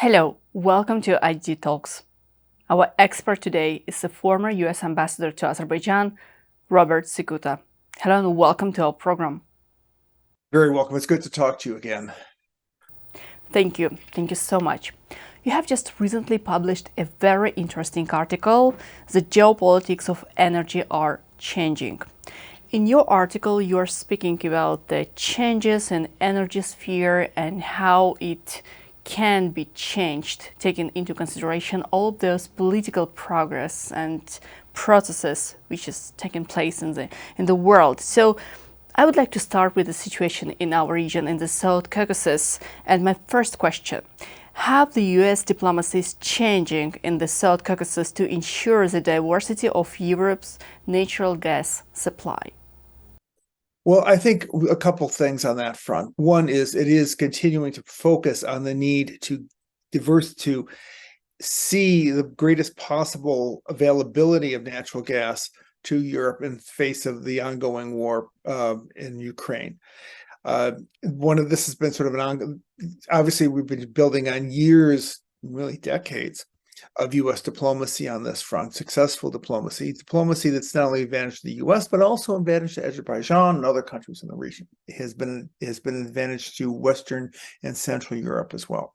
Hello, welcome to IG Talks. Our expert today is the former US Ambassador to Azerbaijan, Robert Cekuta. Hello and welcome to our program. Very welcome. It's good to talk to you again. Thank you. Thank you so much. You have just recently published a very interesting article, The Geopolitics of Energy Are Changing. In your article, you're speaking about the changes in energy sphere and how it can be changed, taking into consideration all of those political progress and processes which is taking place in the world. So I would like to start with the situation in our region, in the South Caucasus. And my first question, how the US diplomacy is changing in the South Caucasus to ensure the diversity of Europe's natural gas supply? Well, I think a couple things on that front. One is it is continuing to focus on the need to see the greatest possible availability of natural gas to Europe in face of the ongoing war in Ukraine. This has been sort of obviously we've been building on years, really decades, of U.S. diplomacy on this front, successful diplomacy that's not only advantage to the U.S. but also advantage to Azerbaijan and other countries in the region. It has been an advantage to Western and Central Europe as well.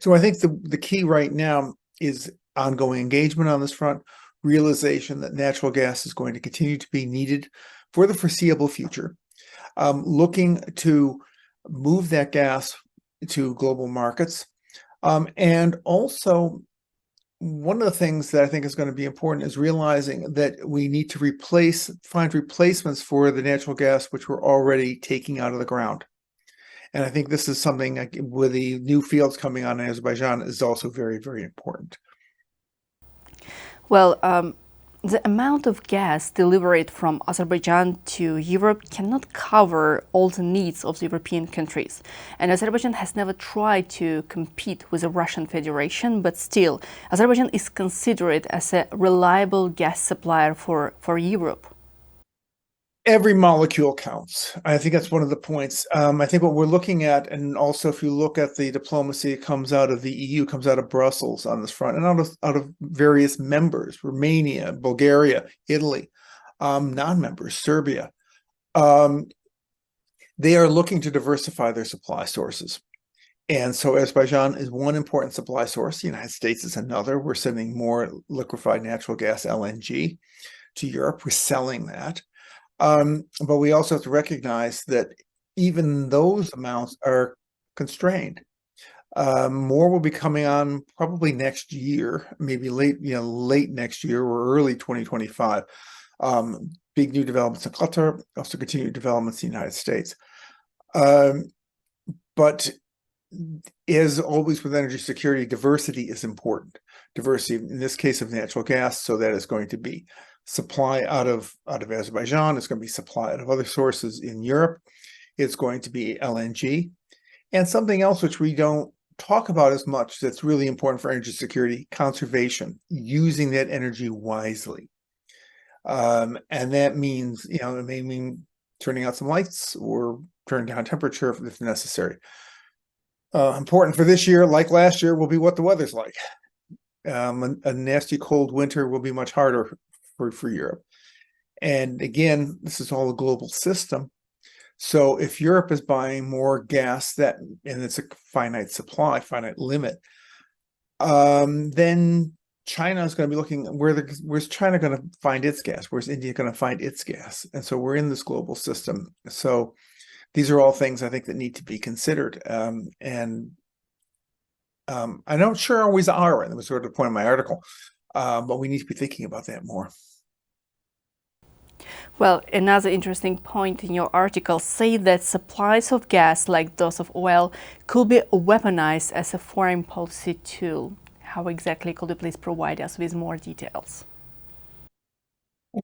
So I think the key right now is ongoing engagement on this front, realization that natural gas is going to continue to be needed for the foreseeable future, looking to move that gas to global markets, and also one of the things that I think is going to be important is realizing that we need to find replacements for the natural gas which we're already taking out of the ground. And I think this is something with the new fields coming on in Azerbaijan is also very, very important. Well, the amount of gas delivered from Azerbaijan to Europe cannot cover all the needs of the European countries. And Azerbaijan has never tried to compete with the Russian Federation, but still, Azerbaijan is considered as a reliable gas supplier for Europe. Every molecule counts. I think that's one of the points. I think what we're looking at, and also if you look at the diplomacy that comes out of the EU, comes out of Brussels on this front, and out of various members, Romania, Bulgaria, Italy, non-members, Serbia. They are looking to diversify their supply sources. And so Azerbaijan is one important supply source. The United States is another. We're sending more liquefied natural gas, LNG, to Europe. We're selling that. But we also have to recognize that even those amounts are constrained. More will be coming on probably next year, maybe late next year or early 2025. Big new developments in Qatar, also continued developments in the United States. But as always with energy security, diversity is important. Diversity, in this case of natural gas, so that is going to be supply out of Azerbaijan. It's going to be supply out of other sources in Europe. It's going to be LNG. And something else which we don't talk about as much that's really important for energy security, conservation, using that energy wisely. And that means, it may mean turning out some lights or turning down temperature if necessary. Important for this year, like last year, will be what the weather's like. A nasty cold winter will be much harder for Europe. And again, this is all a global system. So if Europe is buying more gas and it's a finite supply, finite limit, then China is going to be looking where's China going to find its gas? Where's India going to find its gas? And so we're in this global system. So these are all things I think that need to be considered. I'm not sure always are, and that was sort of the point of my article. But we need to be thinking about that more. Well, another interesting point in your article say that supplies of gas, like those of oil, could be weaponized as a foreign policy tool. How exactly could you please provide us with more details?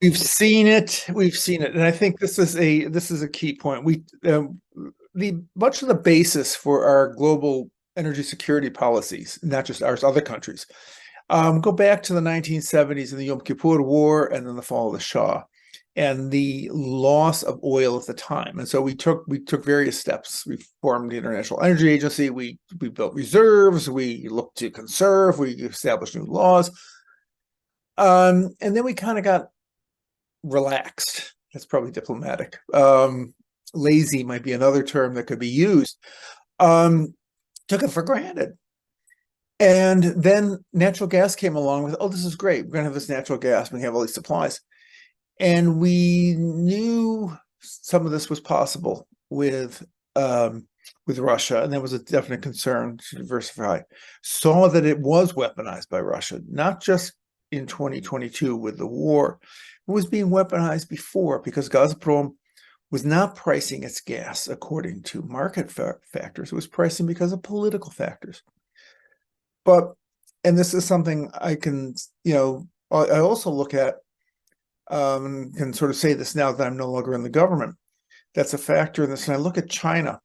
We've seen it, and I think this is a key point. Much of the basis for our global energy security policies, not just ours, other countries, go back to the 1970s and the Yom Kippur War and then the fall of the Shah. and the loss of oil at the time. And so we took various steps. We formed the International Energy Agency. We built reserves. We looked to conserve. We established new laws. And then we kind of got relaxed. That's probably diplomatic. Lazy might be another term that could be used. Took it for granted. And then natural gas came along with, oh, this is great. We're going to have this natural gas. We have all these supplies. And we knew some of this was possible with Russia, and that was a definite concern to diversify. Saw that it was weaponized by Russia, not just in 2022 with the war. It was being weaponized before because Gazprom was not pricing its gas according to market factors. It was pricing because of political factors. And this is something I can, I also look at, can sort of say this now that I'm no longer in the government. That's a factor in this. And I look at China,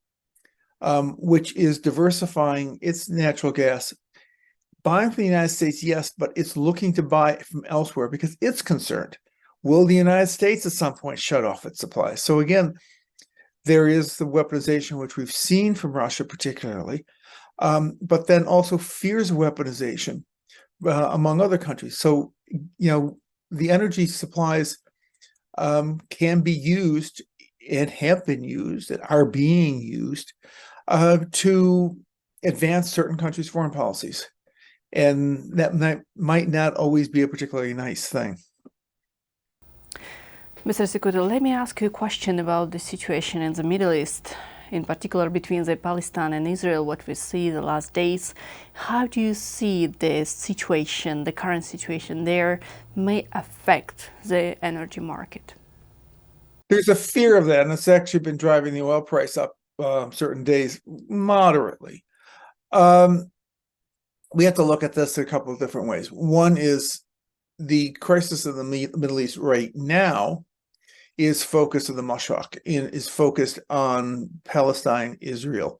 which is diversifying its natural gas, buying from the United States, yes, but it's looking to buy it from elsewhere because it's concerned. Will the United States at some point shut off its supply? So again, there is the weaponization, which we've seen from Russia particularly, but then also fears of weaponization among other countries. So, the energy supplies can be used and have been used and are being used to advance certain countries' foreign policies. And that might not always be a particularly nice thing. Mr. Cekuta, let me ask you a question about the situation in the Middle East, in particular between Palestine and Israel, what we see the last days. How do you see the situation, the current situation there, may affect the energy market? There's a fear of that, and it's actually been driving the oil price up certain days moderately. We have to look at this a couple of different ways. One is the crisis in the Middle East right now is focused on the Mashaq, is focused on Palestine, Israel.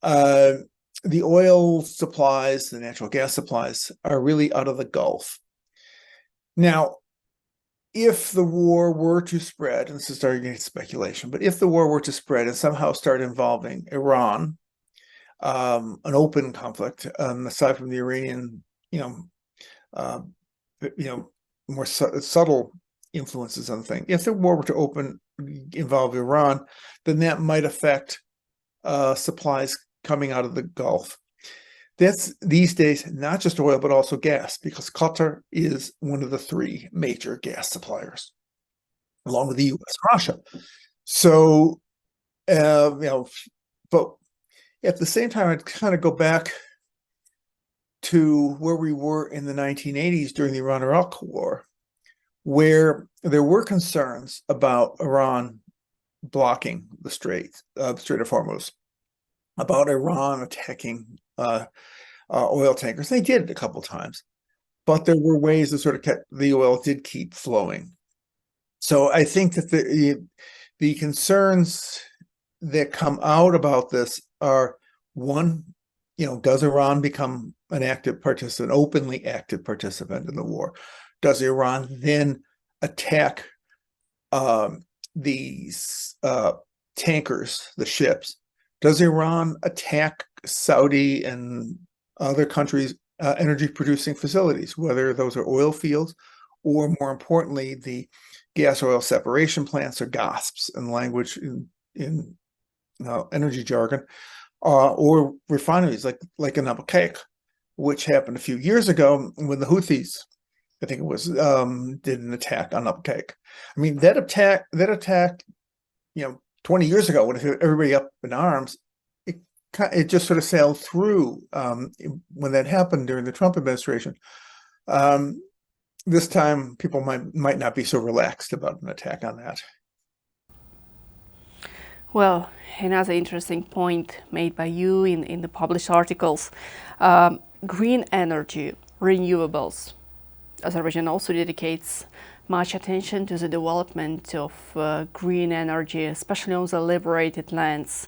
The oil supplies, the natural gas supplies are really out of the Gulf. Now, if the war were to spread, and this is starting to get speculation, but if the war were to spread and somehow start involving Iran, an open conflict, aside from the Iranian, more subtle influences on the thing. If the war were to involve Iran, then that might affect supplies coming out of the Gulf. That's these days not just oil, but also gas, because Qatar is one of the three major gas suppliers, along with the U.S. and Russia. So, but at the same time, I'd kind of go back to where we were in the 1980s during the Iran-Iraq War, where there were concerns about Iran blocking the Strait of Hormuz, about Iran attacking oil tankers. They did it a couple of times, but there were ways that sort of the oil did keep flowing. So I think that the concerns that come out about this are, one, does Iran become an active participant, openly active participant in the war? Does Iran then attack these tankers, the ships? Does Iran attack Saudi and other countries' energy-producing facilities, whether those are oil fields or, more importantly, the gas oil separation plants, or GOSPs in language in energy jargon, or refineries like in Abu Qaik, which happened a few years ago when the Houthis, I think it was, did an attack on Abu Qaik. I mean, that attack, 20 years ago, when everybody up in arms, it just sort of sailed through when that happened during the Trump administration. This time, people might not be so relaxed about an attack on that. Well, another interesting point made by you in the published articles, green energy, renewables. Azerbaijan also dedicates much attention to the development of green energy, especially on the liberated lands.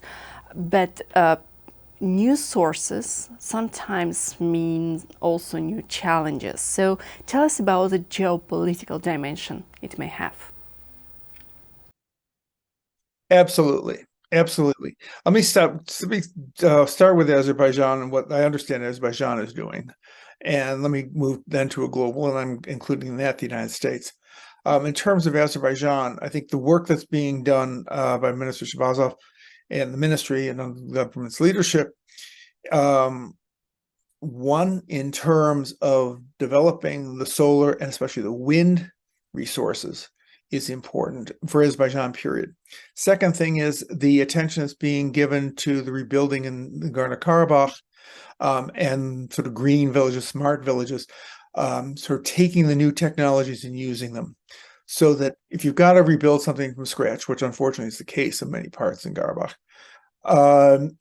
But new sources sometimes mean also new challenges. So tell us about the geopolitical dimension it may have. Absolutely. Absolutely. Let me start with Azerbaijan and what I understand Azerbaijan is doing. And let me move then to a global, and I'm including that the United States. In terms of Azerbaijan, I think the work that's being done by Minister Shabazov and the ministry and under the government's leadership, one, in terms of developing the solar and especially the wind resources, is important for Azerbaijan, period. Second thing is the attention that's being given to the rebuilding in Nagorno-Karabakh, and sort of green villages, smart villages, sort of taking the new technologies and using them. So that if you've got to rebuild something from scratch, which unfortunately is the case in many parts in Karabakh,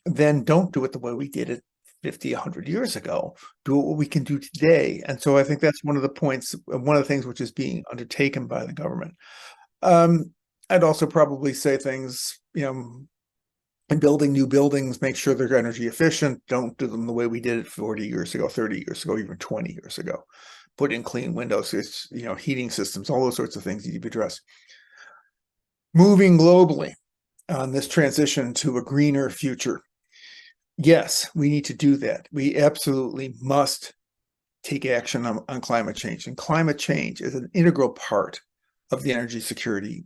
then don't do it the way we did it 50, 100 years ago. Do what we can do today. And so I think that's one of the points, one of the things which is being undertaken by the government. I'd also probably say things, in building new buildings, make sure they're energy efficient. Don't do them the way we did it 40 years ago, 30 years ago, even 20 years ago. Put in clean windows, heating systems, all those sorts of things need to be addressed. Moving globally on this transition to a greener future. Yes, we need to do that. We absolutely must take action on climate change. And climate change is an integral part of the energy security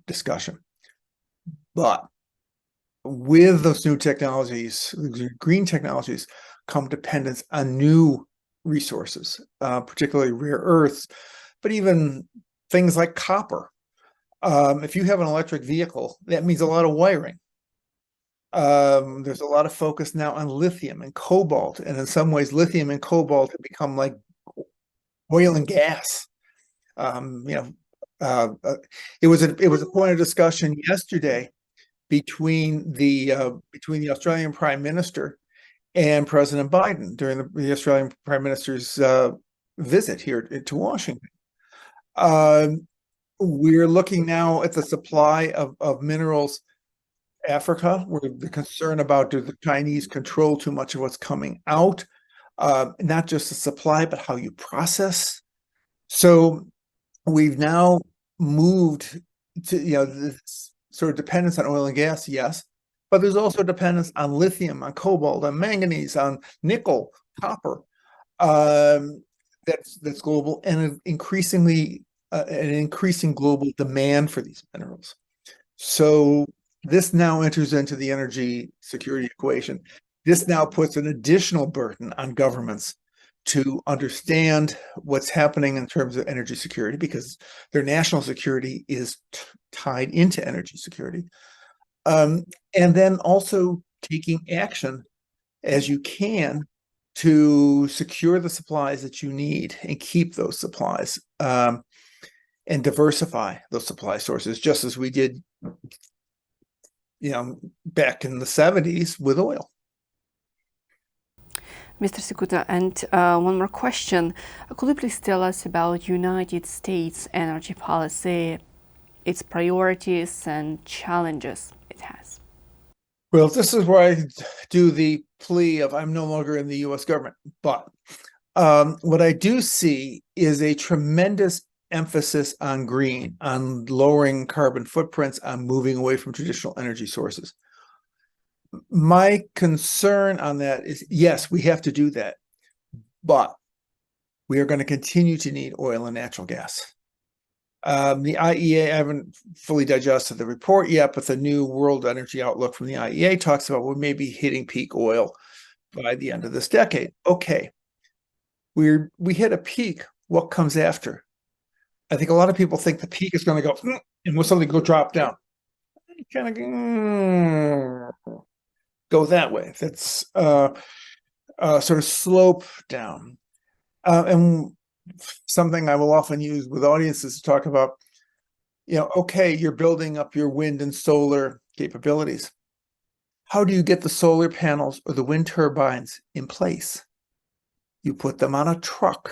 discussion. But with those new technologies, green technologies, come dependence on new resources, particularly rare earths, but even things like copper. If you have an electric vehicle, that means a lot of wiring. There's a lot of focus now on lithium and cobalt, and in some ways, lithium and cobalt have become like oil and gas. It was a point of discussion yesterday between the Australian Prime Minister and President Biden during the Australian Prime Minister's visit here to Washington. We're looking now at the supply of minerals. Africa, where the concern about do the Chinese control too much of what's coming out, not just the supply, but how you process. So we've now moved to, this sort of dependence on oil and gas, yes, but there's also dependence on lithium, on cobalt, on manganese, on nickel, copper. That's global, and an increasing global demand for these minerals. So this now enters into the energy security equation. This now puts an additional burden on governments to understand what's happening in terms of energy security, because their national security is tied into energy security. And then also taking action as you can to secure the supplies that you need and keep those supplies, and diversify those supply sources, just as we did back in the 70s with oil. Mr. Cekuta, and one more question. Could you please tell us about United States energy policy, its priorities and challenges it has? Well, this is where I do the plea of I'm no longer in the U.S. government, but what I do see is a tremendous emphasis on green, on lowering carbon footprints, on moving away from traditional energy sources. My concern on that is, yes, we have to do that, but we are going to continue to need oil and natural gas. The IEA, I haven't fully digested the report yet, but the new World Energy Outlook from the IEA talks about we may be hitting peak oil by the end of this decade. Okay, we hit a peak. What comes after? I think a lot of people think the peak is going to go and will suddenly go drop down. Kind of go that way. That's sort of slope down. And something I will often use with audiences to talk about, okay, you're building up your wind and solar capabilities. How do you get the solar panels or the wind turbines in place? You put them on a truck.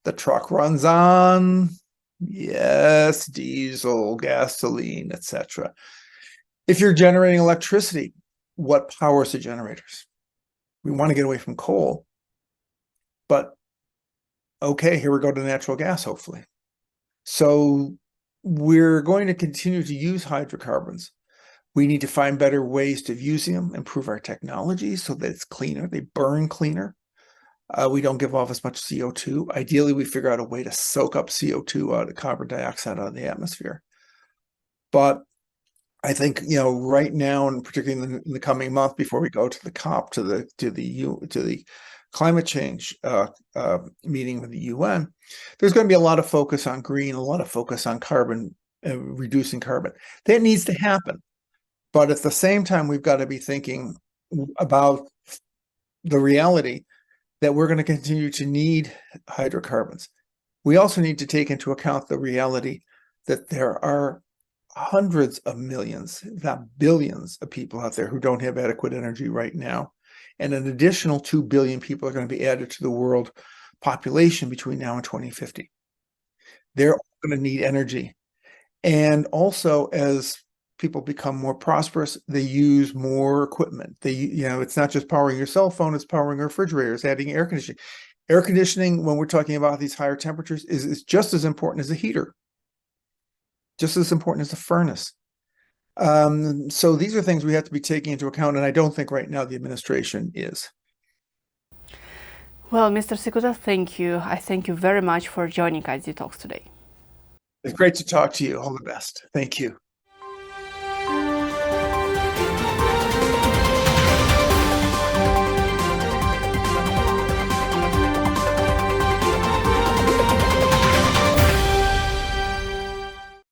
The truck runs on, yes, diesel, gasoline, etc. If you're generating electricity, what powers the generators? We want to get away from coal, but okay, here we go to natural gas, hopefully. So we're going to continue to use hydrocarbons, We need to find better ways of using them, improve our technology so that it's cleaner, they burn cleaner. We don't give off as much CO2. Ideally, we figure out a way to soak up CO2 out of carbon dioxide out of the atmosphere. But I think, right now, and particularly in the coming month before we go to the COP, to the climate change meeting with the UN, there's going to be a lot of focus on green, a lot of focus on carbon, reducing carbon. That needs to happen. But at the same time, we've got to be thinking about the reality that we're going to continue to need hydrocarbons. We also need to take into account the reality that there are hundreds of millions, if not billions, of people out there who don't have adequate energy right now. And an additional 2 billion people are going to be added to the world population between now and 2050. They're going to need energy. And also, as people become more prosperous, they use more equipment. It's not just powering your cell phone, it's powering your refrigerators, adding air conditioning. Air conditioning, when we're talking about these higher temperatures, is just as important as a heater, just as important as a furnace. So these are things we have to be taking into account, and I don't think right now the administration is. Well, Mr. Cekuta, thank you. I thank you very much for joining IZ Talks today. It's great to talk to you. All the best. Thank you.